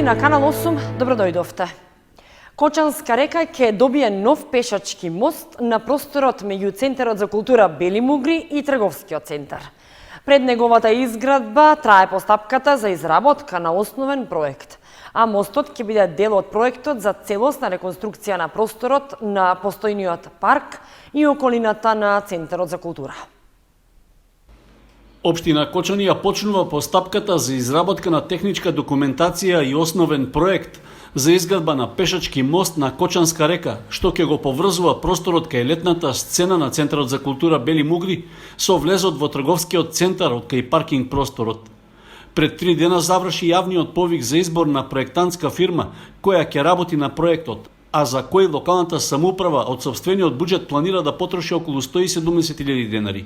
Гости на Канал 8, добро дојдовте. Кочанска река ќе добие нов пешачки мост на просторот меѓу Центарот за култура Бели Мугри и Трговскиот центар. Пред неговата изградба трае постапката за изработка на основен проект, а мостот ќе биде дел од проектот за целосна реконструкција на просторот на постојниот парк и околината на Центарот за култура. Општина Кочани ја почнува постапката за изработка на техничка документација и основен проект за изградба на пешачки мост на Кочанска река, што ќе го поврзува просторот кај летната сцена на Центарот за култура Бели Мугри со влезот во Трговскиот центар од кај паркинг просторот. Пред 3 дена заврши јавниот повик за избор на проектантска фирма која ќе работи на проектот, а за кој локалната самоуправа од сопствениот буџет планира да потроши околу 170.000 денари.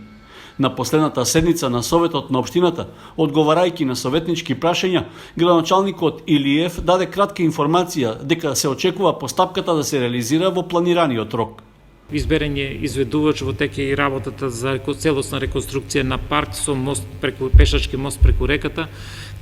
На последната седница на Советот на општината, одговарајќи на советнички прашања, градоначалникот Илиев даде кратка информација дека се очекува постапката да се реализира во планираниот рок. Изберен е изведувач во тек и работата за целосна реконструкција на парк со мост пешачки мост преку реката,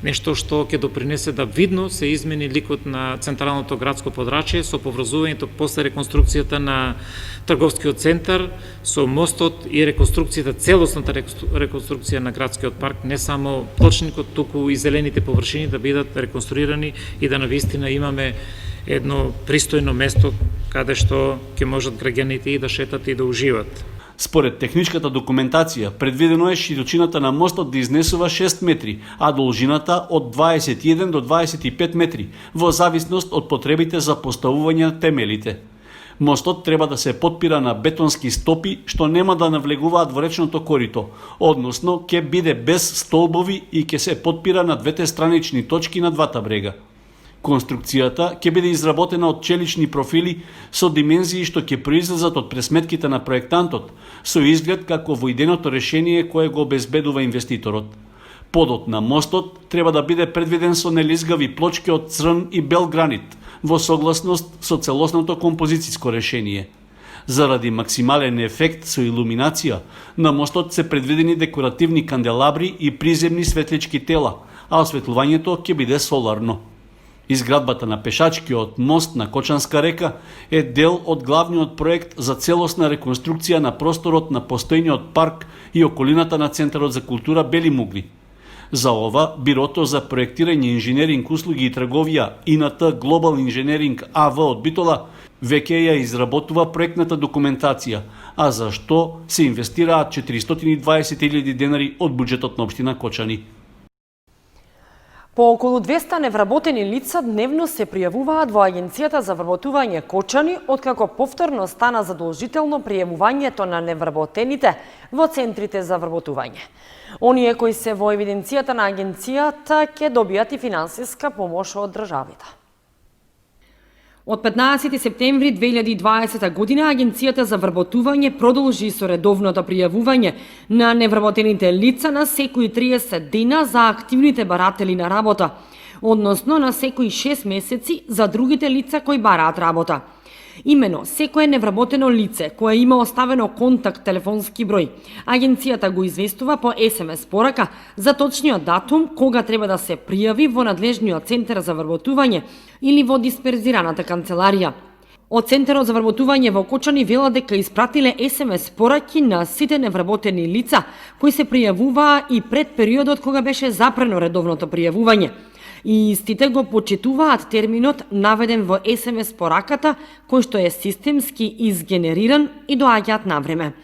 нешто што ќе допринесе да видно се измени ликот на централното градско подрачје со поврзувањето после реконструкцијата на Трговскиот центар со мостот и реконструкцијата, целосната реконструкција на градскиот парк, не само плочникот, туку и зелените површини да бидат реконструирани и да навистина имаме едно пристојно место каде што ќе можат граѓаните и да шетат и да уживат. Според техничката документација, предвидено е широчината на мостот да изнесува 6 метри, а должината од 21 до 25 метри, во зависност од потребите за поставување на темелите. Мостот треба да се потпира на бетонски стопи што нема да навлегуваат во речното корито, односно ќе биде без столбови и ќе се потпира на двете странични точки на двата брега. Конструкцијата ќе биде изработена од челични профили со димензии што ќе произлезат од пресметките на проектантот, со изглед како во иденото решение кое го обезбедува инвеститорот. Подот на мостот треба да биде предвиден со нелизгави плочки од црн и бел гранит, во согласност со целосното композициско решение. Заради максимален ефект со илуминација, на мостот се предвидени декоративни канделабри и приземни светлички тела, а осветлувањето ќе биде соларно. Изградбата на пешачкиот мост на Кочанска река е дел од главниот проект за целосна реконструкција на просторот на постојниот парк и околината на Центарот за култура Бели Мугри. За ова, Бирото за проектирање, инженеринг, услуги и трговија ИНТ Глобал Инженеринг АВ од Битола веќе ја изработува проектната документација, а за што се инвестираат 420.000 денари од буџетот на општина Кочани. По околу 200 невработени лица дневно се пријавуваат во Агенцијата за вработување Кочани, откако повторно стана задолжително пријавувањето на невработените во центрите за вработување. Оние кои се во евиденцијата на агенцијата ќе добијат и финансиска помош од државите. Од 15 септември 2020 година Агенцијата за вработување продолжи со редовното пријавување на невработените лица на секои 30 дена за активните баратели на работа, односно на секои 6 месеци за другите лица кои бараат работа. Имено, секое невработено лице кое има оставено контакт телефонски број, агенцијата го известува по СМС порака за точниот датум кога треба да се пријави во надлежниот центар за вработување или во дисперзираната канцеларија. Од Центарот за вработување во Кочани велат дека испратиле СМС пораки на сите невработени лица кои се пријавуваа и пред периодот кога беше запрено редовното пријавување. И истите го почитуваат терминот наведен во СМС пораката, кој што е системски изгенериран и доаѓаат на време.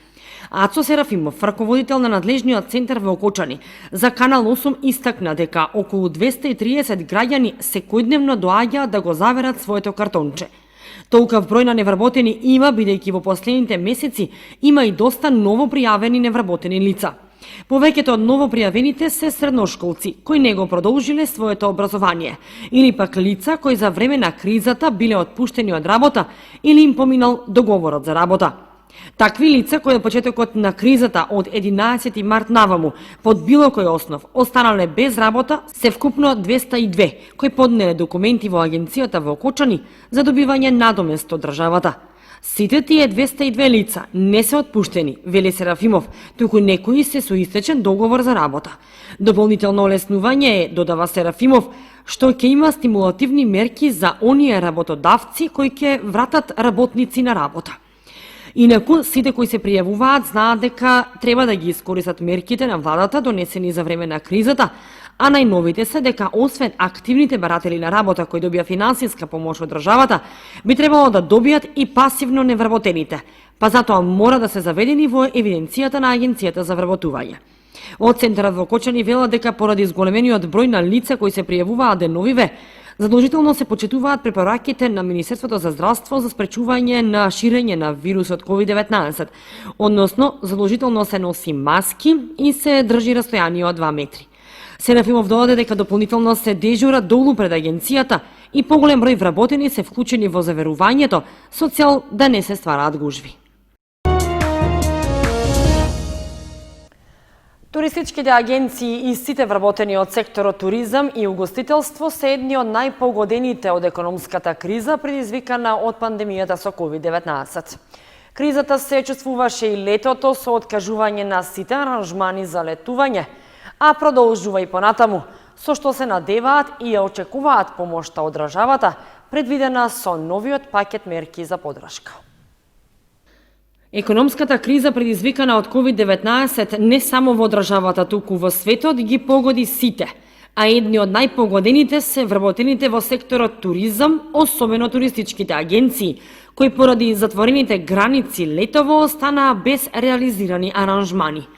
Ацо Серафимов, раководител на надлежниот центар во Кочани, за Канал 8 истакна дека околу 230 граѓани секојдневно доаѓаат да го заверат своето картонче. Толкав број на невработени има, бидејќи во последните месеци има и доста ново пријавени невработени лица. Повеќето од новопријавените се средношколци, кои не го продолжиле своето образование, или пак лица кои за време на кризата биле отпуштени од работа или им поминал договорот за работа. Такви лица кои од почетокот на кризата од 11 март наваму под било кој основ останале без работа се вкупно 202 кои поднеле документи во агенцијата во Кочани за добивање надомест од државата. Сите тие 202 лица не се отпуштени, вели Серафимов, туку некои се со истечен договор за работа. Дополнително олеснување е, додава Серафимов, што ќе има стимулативни мерки за оние работодавци кои ќе вратат работници на работа. Инаку, сите кои се пријавуваат знаат дека треба да ги искористат мерките на владата донесени за време на кризата, а најновите се дека освен активните баратели на работа кои добија финансиска помош од државата, би требало да добијат и пасивно невработените, па затоа мора да се заведени во евиденцијата на Агенцијата за вработување. Од Центарот во Кочани велат дека поради зголемениот број на лица кои се пријавуваат деновиве, задолжително се почитуваат препораките на Министерството за здравство за спречување на ширење на вирусот COVID-19, односно задолжително се носи маски и се држи растојание од 2 метри. Серафимов додаде дека дополнително се дежура долу пред агенцијата и поголем број вработени се вклучени во заверувањето со цел да не се ствараат гужви. Туристичките агенции и сите вработени од секторот туризам и угостителство се едни од најпогодените од економската криза предизвикана од пандемијата со COVID-19. Кризата се чувствуваше и летото со откажување на сите аранжмани за летување, а продолжува и понатаму, со што се надеваат и ја очекуваат помошта од државата, предвидена со новиот пакет мерки за поддршка. Економската криза предизвикана од COVID-19 не само во државата, туку во светот ги погоди сите, а едни од најпогодените се вработените во секторот туризам, особено туристичките агенции, кои поради затворените граници летово останаа без реализирани аранжмани.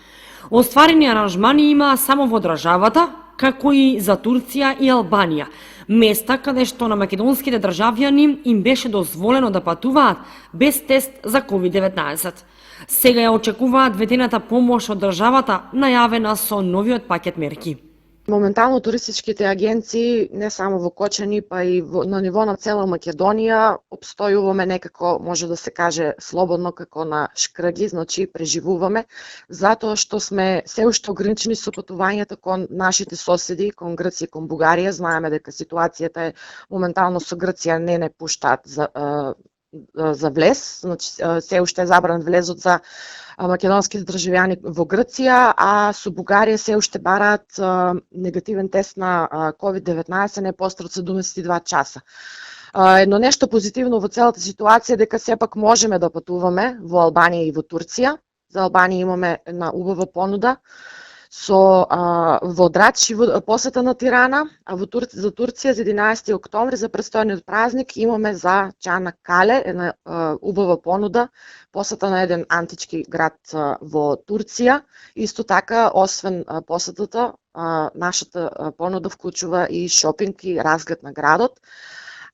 Остварени аранжмани има само во државата, како и за Турција и Албанија, места каде што на македонските државјани им беше дозволено да патуваат без тест за COVID-19. Сега ја очекуваат ветената помош од државата, најавена со новиот пакет мерки. Моментално туристичките агенции, не само во Кочани, па и на ниво на цела Македонија, обстојуваме некако, може да се каже, слободно како на шкраги, значи преживуваме, затоа што сме се уште ограничени со патувањата кон нашите соседи, кон Грција и кон Бугарија. Знаеме дека ситуацијата е моментално со Грција не пуштаат за влез, значи се уште е забран влезот за македонските државјани во Грција, а со Бугарија се уште бараат негативен тест на COVID-19 не постар од 72 часа. Едно нешто позитивно во целата ситуација дека сепак можеме да патуваме во Албанија и во Турција. За Албанија имаме една убава понуда со во Драч и посета на Тирана, а за Турција за 11 октомври за престојниот празник имаме за Чана Кале една убава понуда, посета на еден антички град во Турција. Исто така, освен посетата, нашата понуда вклучува и шопинг и разглед на градот.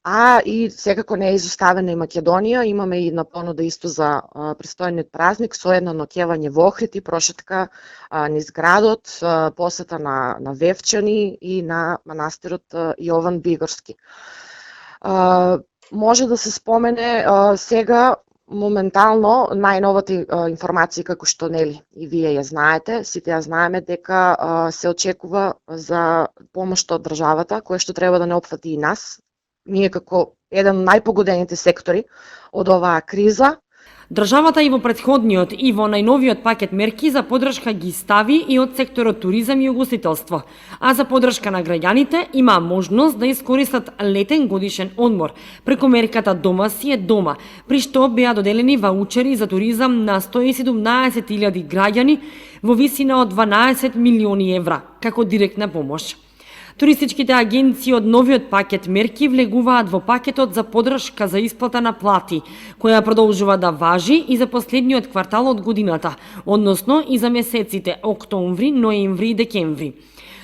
А и секако не е изоставена и Македонија, имаме и на понуда исто за престојниот празник со едно ноќевање во Охрид и прошетка низ градот, посета на Вевчани и на манастирот Јован Бигорски. Може да се спомене сега моментално најновата информација како што нели и вие ја знаете, сите ја знаеме дека се очекува за помош од државата, која што треба да не опфати и нас. Ние како еден од најпогодените сектори од оваа криза. Државата и во претходниот и во најновиот пакет мерки за поддршка ги стави и од секторот туризам и угостителство, а за поддршка на граѓаните има можност да искористат летен годишен одмор преку мерката Дома си е дома, при што беа доделени ваучери за туризам на 117.000 граѓани во висина од 12 милиони евра како директна помош. Туристичките агенции од новиот пакет мерки влегуваат во пакетот за поддршка за исплата на плати, која продолжува да важи и за последниот квартал од годината, односно и за месеците октомври, ноември и декември.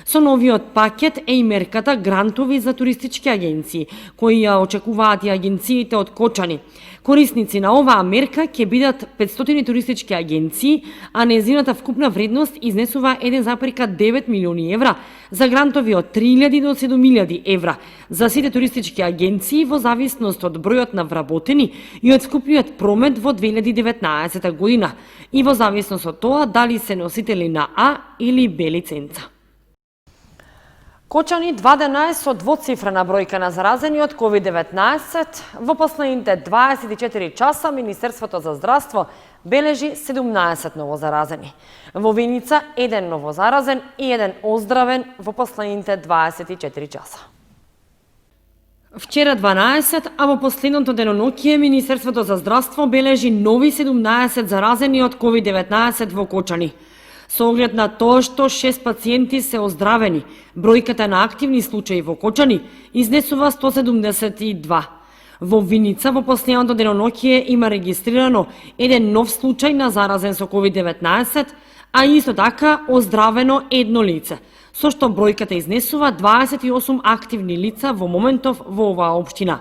Со новиот пакет е и мерката грантови за туристички агенции, кои ја очекуваат и агенциите од Кочани. Корисници на оваа мерка ќе бидат 500 туристички агенции, а незината вкупна вредност изнесува 1,9 милиони евра за грантови од 3.000 до 7.000 евра за сите туристички агенции во зависност од бројот на вработени и од вкупниот промет во 2019 година и во зависност од тоа дали се носители на А или Б лиценца. Кочани 2 дена со двоцифрена бројка на заразени од COVID-19. Во последните 24 часа Министерството за здравство бележи 17 новозаразени. Во Виница 1 новозаразен и 1 оздравен во последните 24 часа. Вчера 12, а во последното деноноќие Министерството за здравство бележи нови 17 заразени од COVID-19 во Кочани. Со оглед на тоа што 6 пациенти се оздравени, бројката на активни случаи во Кочани изнесува 172. Во Виница во последното деноноќие има регистрирано еден нов случај на заразен со COVID-19, а исто така оздравено едно лице, со што бројката изнесува 28 активни лица во моментов во оваа општина.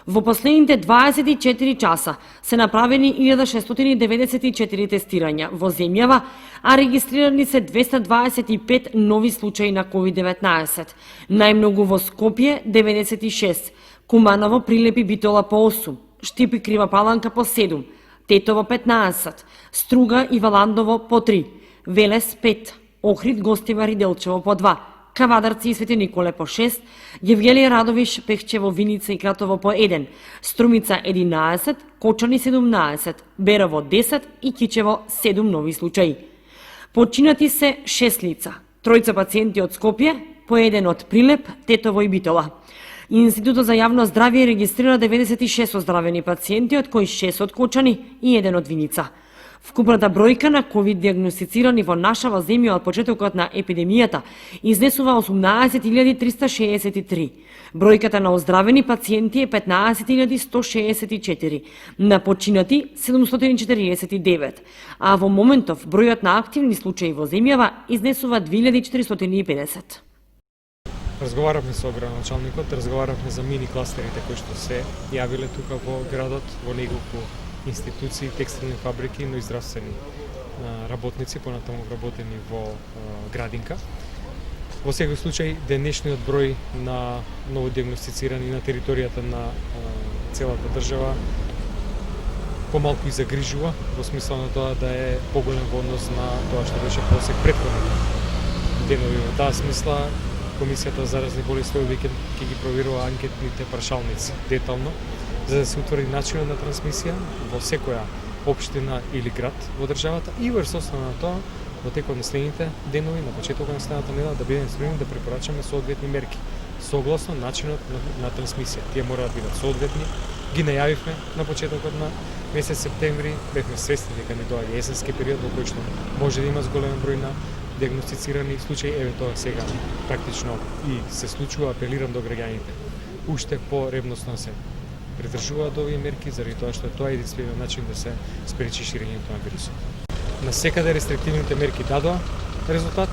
Во последните 24 часа се направени 1694 тестирања во земјава, а регистрирани се 225 нови случаи на COVID-19. Најмногу во Скопје 96, Куманово, Прилепи, Битола по 8, Штипи, Крива Паланка по 7, Тетово 15, Струга и Валандово по 3, Велес 5, Охрид, Гостивар и Делчево по 2, Кавадарци и Свети Николе по 6, Евгелија Радовиш, Пехчево, Виница и Кратово по 1, Струмица 11, Кочани 17, Берово 10 и Кичево 7 нови случаи. Починати се 6 лица, тројца пациенти од Скопје, по 1 од Прилеп, Тетово и Битола. Институтот за јавно здравје регистрира 96 оздравени пациенти, од кои 6 од Кочани и 1 од Виница. Вкупната бројка на ковид диагностицирани во нашава земја од почетокот на епидемијата изнесува 18.363. Бројката на оздравени пациенти е 15.164, на починати 749, а во моментов бројот на активни случаи во земјава изнесува 2450. Разговаравме со градоначалникот, разговаравме за мини кластерите кои што се јавиле тука во градот, во неколку институции, текстилни фабрики, но и здравствени работници, понатаму вработени во градинка. Во секој случај, денешниот број на новодиагностицирани на територијата на целата држава помалку и загрижува, во смисла на тоа да е поголем во однос на тоа што беше просек претходните денови. Во таа смисла, Комисијата за заразни болести овој викенд ќе ги проверува анкетните прашалници детално, за да се утврди начинот на трансмисија во секоја општина или град во државата и врз основа на тоа во текот на следните денови, на почетокот на следната недела, да бидеме спремни да препорачаме соодветни мерки согласно начинот на трансмисија. Тие мора да бидат соодветни. Ги најавивме на почетокот на месец септември, бевме свесни дека ни доаѓа есенски период во кој што може да има зголемен број на диагностицирани случаи, еве сега практично и се случува. Апелирам до граѓаните уште по-ревносно се придржуваат до овие мерки, заради тоа што тоа е единствениот начин да се спречи ширењето на вирусот. Насекаде рестриктивните мерки дадоа резултат.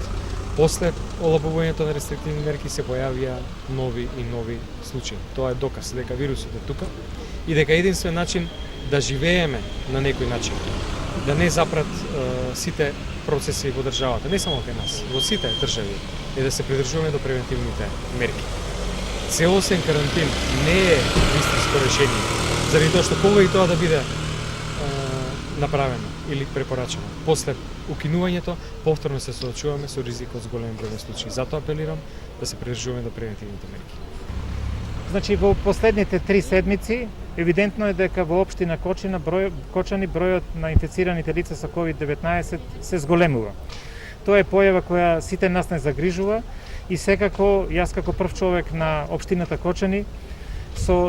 После олабувањето на рестриктивни мерки се појавија нови и нови случаи. Тоа е доказ дека вирусот е тука и дека единствен начин да живееме на некој начин, да не запрат сите процеси во државата, не само кај нас, во сите држави, е да се придржуваме до превентивните мерки. Целосен карантин не е истинско решение, заради тоа што кога и тоа да биде направено или препорачено. После укинувањето, повторно се соочуваме со ризикот з голем број на случаи. Затоа апелирам да се придржуваме до превентивните мерки. Значи, во последните 3 седмици, евидентно е дека во општина Кочани бројот на инфицираните лица со COVID-19 се зголемува. Тоа е појава која сите нас не загрижува и секако, јас како прв човек на општината Кочани,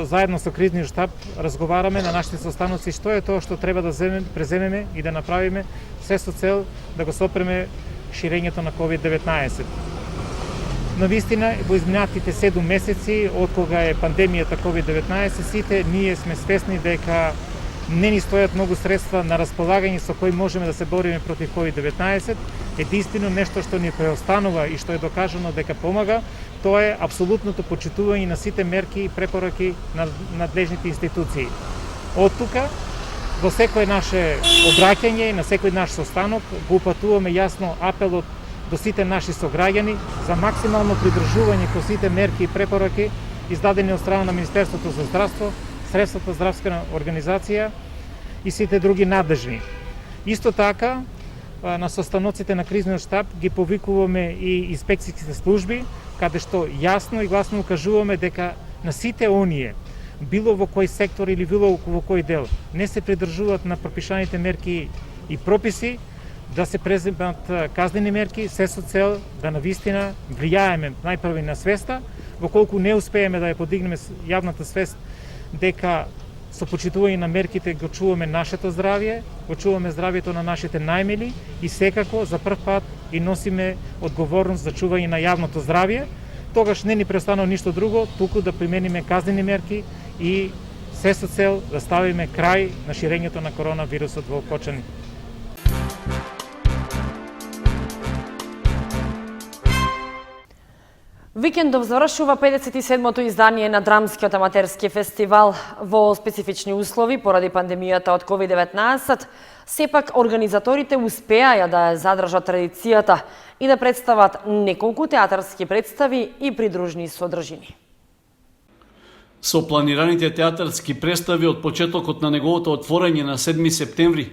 заедно со кризниот штаб разговараме на нашите состаноци што е тоа што треба да преземеме и да направиме, се со цел да го сопреме ширењето на COVID-19. Но вистина, во изминатите 7 месеци, од кога е пандемијата COVID-19, сите ние сме свесни дека не ни стојат многу средства на располагање со кои можеме да се бориме против COVID-19. Единствено нешто што ни преостанува и што е докажано дека помага, тоа е апсолутното почитување на сите мерки и препораки на надлежните институции. Од тука, во секој наше обраќање и на секој наш состанок го упатуваме јасно апелот до сите наши сограѓани за максимално придржување кон сите мерки и препораки издадени од страна на Министерството за здравство, Светската здравствена организација и сите други надлежни. Исто така, на состаноците на кризниот штаб ги повикуваме и инспекцијските служби, каде што јасно и гласно укажуваме дека на сите оние, било во кој сектор или било во кој дел, не се придржуваат на пропишаните мерки и прописи, да се преземат казнени мерки, се со цел да навистина влијаеме најпрви на свеста, во колку не успееме да ја подигнеме јавната свест дека со почитување на мерките го чуваме нашето здравје, го чуваме здравјето на нашите најмили и секако за прв пат и носиме одговорност за чување на јавното здравје, тогаш не ни преостанува ништо друго, туку да примениме казнени мерки и се со цел да ставиме крај на ширењето на коронавирусот во Кочани. Викендов завршува 57-то издание на Драмскиот аматерски фестивал. Во специфични услови поради пандемијата од COVID-19, сепак организаторите успеаја да ја задржат традицијата и да представат неколку театарски представи и придружни содржини. Со планираните театарски представи од почетокот на неговото отворање на 7 септември,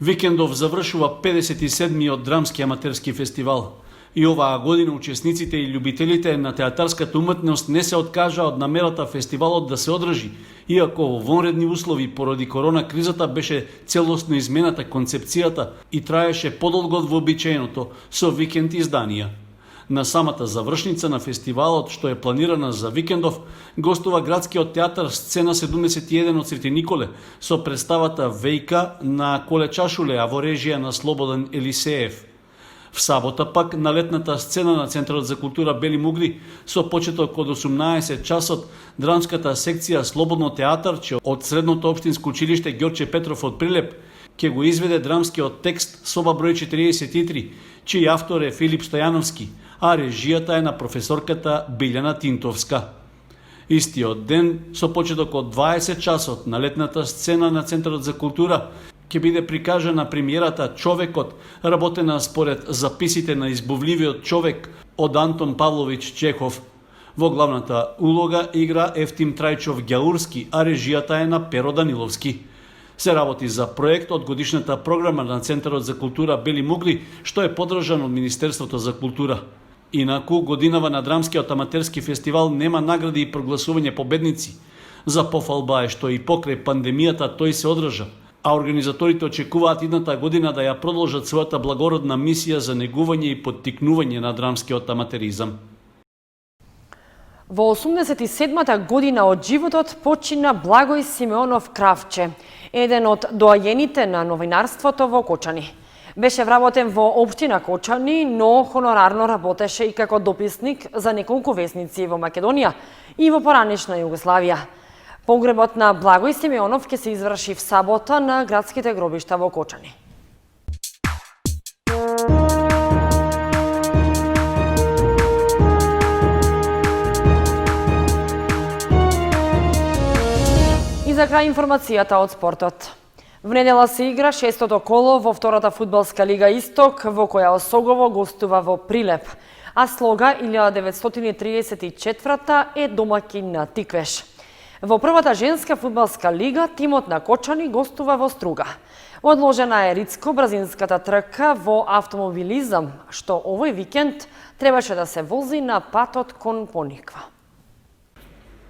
Викендов завршува 57-миот Драмски аматерски фестивал. И оваа година учесниците и љубителите на театарската уметност не се откажаа од намерата фестивалот да се одржи, иако во вонредни услови поради корона кризата беше целосно измената концепцијата и траеше подолго од вообичаеното со викенд изданија. На самата завршница на фестивалот, што е планирана за Викендов, гостува градскиот театар Сцена 71 од Свети Николе со представата Вејка на Коле Чашуле, а во режија на Слободен Елисеев. В сабота пак на летната сцена на Центарот за култура Бели Мугли со почеток од 18 часот драмската секција Слободно театарче од Средното општинско училиште Ѓорче Петров од Прилеп ќе го изведе драмскиот текст Соба број 43, чиј автор е Филип Стојановски, а режијата е на професорката Билјана Тинтовска. Истиот ден, со почеток од 20 часот на летната сцена на Центарот за култура, ќе биде прикажана премиерата Човекот, работена според записите на избувливиот човек од Антон Павлович Чехов. Во главната улога игра Ефтим Трајчов Ѓаурски, а режијата е на Перо Даниловски. Се работи за проект од годишната програма на Центарот за култура Бели Мугли, што е поддржан од Министерството за култура. Инаку, годинава на Драмскиот аматерски фестивал нема награди и прогласување победници. За пофалба е што и покрај пандемијата тој се одржа, а организаторите очекуваат идната година да ја продолжат својата благородна мисија за негување и поттикнување на драмскиот аматеризам. Во 87-та година од животот почина Благој Симеонов Кравче, еден од доајените на новинарството во Кочани. Беше вработен во општина Кочани, но хонорарно работеше и како дописник за неколку весници во Македонија и во поранешна Југославија. Погребот на Благој Симеонов ќе се изврши в сабота на градските гробишта во Кочани. И за крај информацијата од спортот. В недела се игра шестото коло во втората фудбалска лига Исток, во која Осогово гостува во Прилеп, а Слога 1934 е домаќин на Тиквеш. Во првата женска фудбалска лига тимот на Кочани гостува во Струга. Одложена е ридско-бразинската трка во автомобилизам, што овој викенд требаше да се вози на патот кон Пониква.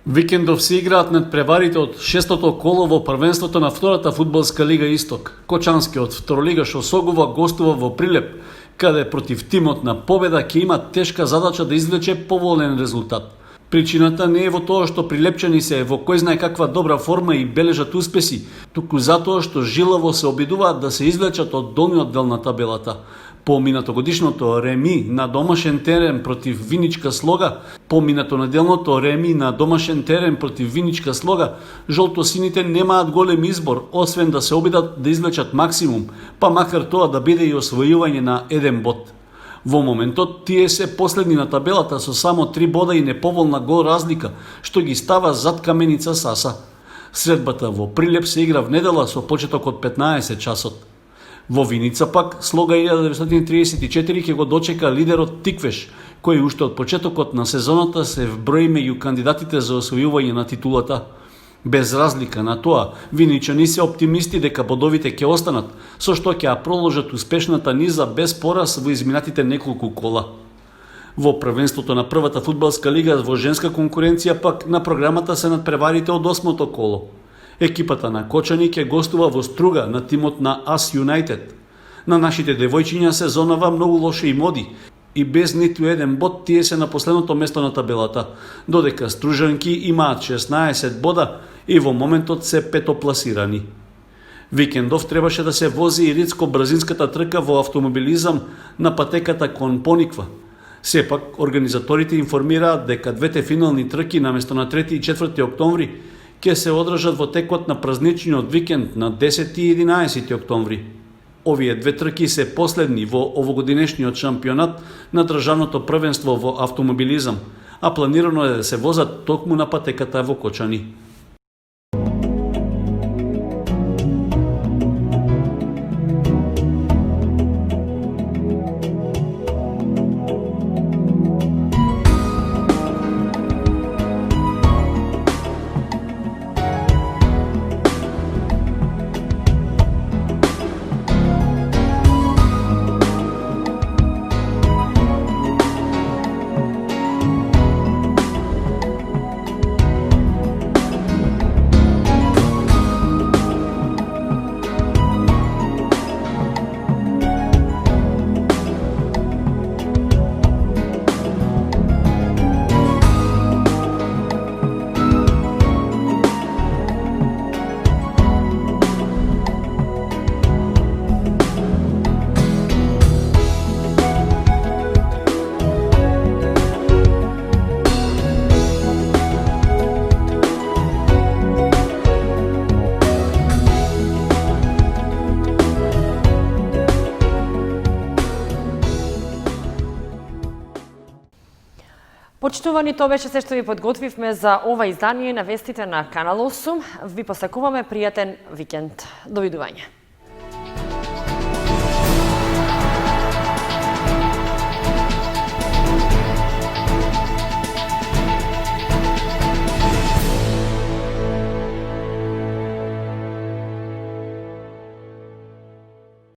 Викендов се играат надпреварите од шестото коло во првенството на втората фудбалска лига Исток. Кочанскиот второлигаш Осогово гостува во Прилеп, каде против тимот на Победа ќе има тешка задача да извлече поволен резултат. Причината не е во тоа што прилепчани се во кој знае каква добра форма и бележат успеси, туку затоа што жилаво се обидуваат да се извлечат од долниот дел на табелата. По минатогодишното реми на домашен терен против Виничка Слога, по минатонеделното реми на домашен терен против Виничка Слога, жолтосините немаат голем избор, освен да се обидат да извлечат максимум, па макар тоа да биде и освојување на еден бод. Во моментот тие се последни на табелата со само 3 бода и неповолна гол разлика, што ги става зад Каменица Саса. Средбата во Прилеп се игра в недела со почеток од 15 часот. Во Виница пак Слога 1934 ќе го дочека лидерот Тиквеш, кој уште од почетокот на сезоната се вброи меѓу кандидатите за освојување на титулата. Без разлика на тоа, виничани се оптимисти дека бодовите ќе останат, со што ќе ја продолжат успешната низа без пораз во изминатите неколку кола. Во првенството на првата фудбалска лига во женска конкуренција пак на програмата се надпреварите од 8-то коло. Екипата на Кочани ќе гостува во Струга на тимот на Ас Юнајтед. На нашите девојчиња сезонава многу лоше и моди. И без ниту еден бод тие се на последното место на табелата, додека Стружанки имаат 16 бода и во моментот се петопласирани. Викендов требаше да се вози и ридско-бразинската трка во автомобилизам на патеката кон Пониква. Сепак, организаторите информираат дека двете финални трки наместо на 3 и 4 октомври ќе се одржат во текот на празничниот викенд на 10 и 11 октомври. Овие две трки се последни во овогодинешниот шампионат на државното првенство во автомобилизам, а планирано е да се возат токму на патеката во Кочани. Почитувани, тоа беше се што ви подготвивме за ова издание на вестите на Канал 8. Ви посакуваме пријатен викенд. Довидување.